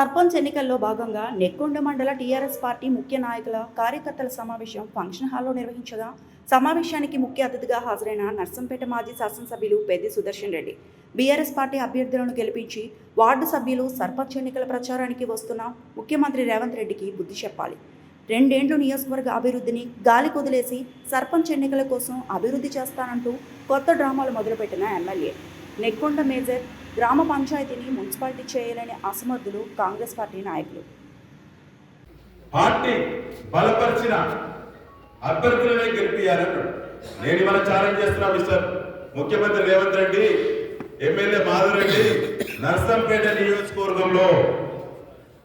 సర్పంచ్ ఎన్నికల్లో భాగంగా నెక్కొండ మండల టీఆర్ఎస్ పార్టీ ముఖ్య నాయకుల కార్యకర్తల సమావేశం ఫంక్షన్ హాల్లో నిర్వహించగా సమావేశానికి ముఖ్య అతిథిగా హాజరైన నర్సంపేట మాజీ శాసనసభ్యులు పెద్ది సుదర్శన్ రెడ్డి బీఆర్ఎస్ పార్టీ అభ్యర్థులను గెలిపించి వార్డు సభ్యులు సర్పంచ్ ఎన్నికల ప్రచారానికి వస్తున్న ముఖ్యమంత్రి రేవంత్ రెడ్డికి బుద్ధి చెప్పాలి. 2 ఏళ్లు నియోజకవర్గ అభివృద్ధిని గాలి కుదిలేసి సర్పంచ్ ఎన్నికల కోసం అభివృద్ధి చేస్తానంటూ కొత్త డ్రామాలు మొదలుపెట్టిన ఎమ్మెల్యే నెక్కొండ మేజర్ గ్రామ పంచాయతీని మున్సిపాలిటీ చేయాలని అసమర్థులు కాంగ్రెస్ పార్టీ నాయకులు. పార్టీ బలపరిచిన అభ్యర్థులనే గెలిపియాలన్నాడు. నేను ఇవాళ ఛాలెంజ్ చేస్తున్నా మిస్టర్ ముఖ్యమంత్రి రేవంత్ రెడ్డి, ఎమ్మెల్యే మాధవరెడ్డి, నర్సంపేట నియోజకవర్గంలో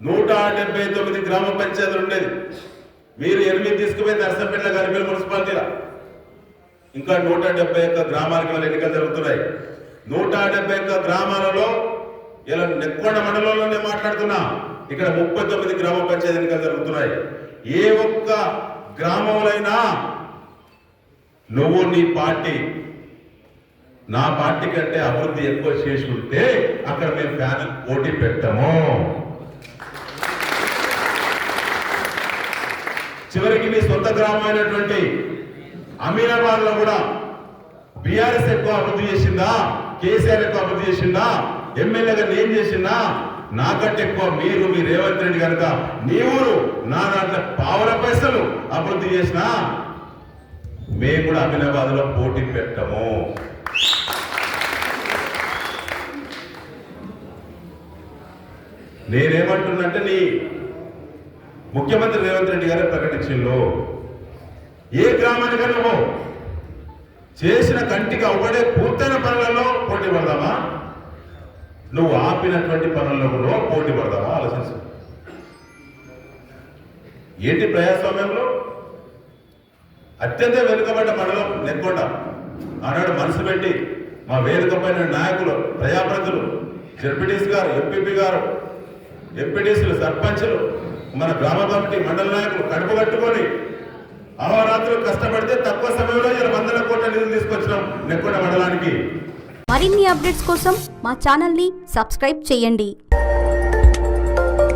179 గ్రామ పంచాయతీలు ఉండేది. మీరు 8 తీసుకుపోయి నర్సంపేటలో కలిపి మున్సిపాలిటీలా ఇంకా 171 గ్రామాలకి వాళ్ళ ఎన్నికలు జరుగుతున్నాయి. 171 గ్రామాలలో ఇలా నెక్కొండ మండలంలోనే మాట్లాడుతున్నా, ఇక్కడ 39 గ్రామ పంచాయతీ ఎన్నికలు జరుగుతున్నాయి. ఏ ఒక్క గ్రామంలో నువ్వు నీ పార్టీ నా పార్టీ కంటే అభివృద్ధి ఎక్కువ చేసి ఉంటే అక్కడ మేము ప్యానల్ పోటీ పెట్టము. చివరికి మీ సొంత గ్రామమైనటువంటి అమీనాబాద్ లో కూడా బీఆర్ఎస్ ఎక్కువ అభివృద్ధి చేసిందా, కేసీఆర్ ఎక్కువ అభివృద్ధి చేసిందా, ఎమ్మెల్యేగా నేను చేసిందా, నాకంటే ఎక్కువ మీరు మీ రేవంత్ రెడ్డి కనుక నీ ఊరు నా దాంట్లో పావుల పైసలు అభివృద్ధి చేసినా మేము కూడా అమీనాబాద్ లో పోటీ పెట్టము. నేనేమంటున్నంటే నీ ముఖ్యమంత్రి రేవంత్ రెడ్డి గారే ప్రకటించిండు, ఏ గ్రామానికైనా నువ్వు చేసిన కంటికి అవ్వడే పూర్తయిన పనులలో పోటీ పడదామా, నువ్వు ఆపినటువంటి పనులలో పోటీ పడదామా ఆలోచించు. ఏంటి ప్రజాస్వామ్యంలో అత్యంత వెనుకబడ్డ మండలం నెక్కొండ. ఆనాడు మనసు పెట్టి మా వేదిక పైన నాయకులు, ప్రజాప్రతినిధులు, జెడ్పీటీసీ గారు, ఎంపీపీ గారు, ఎంపీటీసీలు, సర్పంచులు, మన గ్రామ కమిటీ, మండల నాయకులు కడుపు కట్టుకొని అహోరాత్రులు కష్టపడితే తక్కువ సమయంలో 100 కోట్ల నిధులు తీసుకొచ్చినాం నెక్కొండ మండలానికి. మరిన్ని అప్డేట్స్ కోసం మా ఛానల్ని సబ్స్క్రైబ్ చేయండి.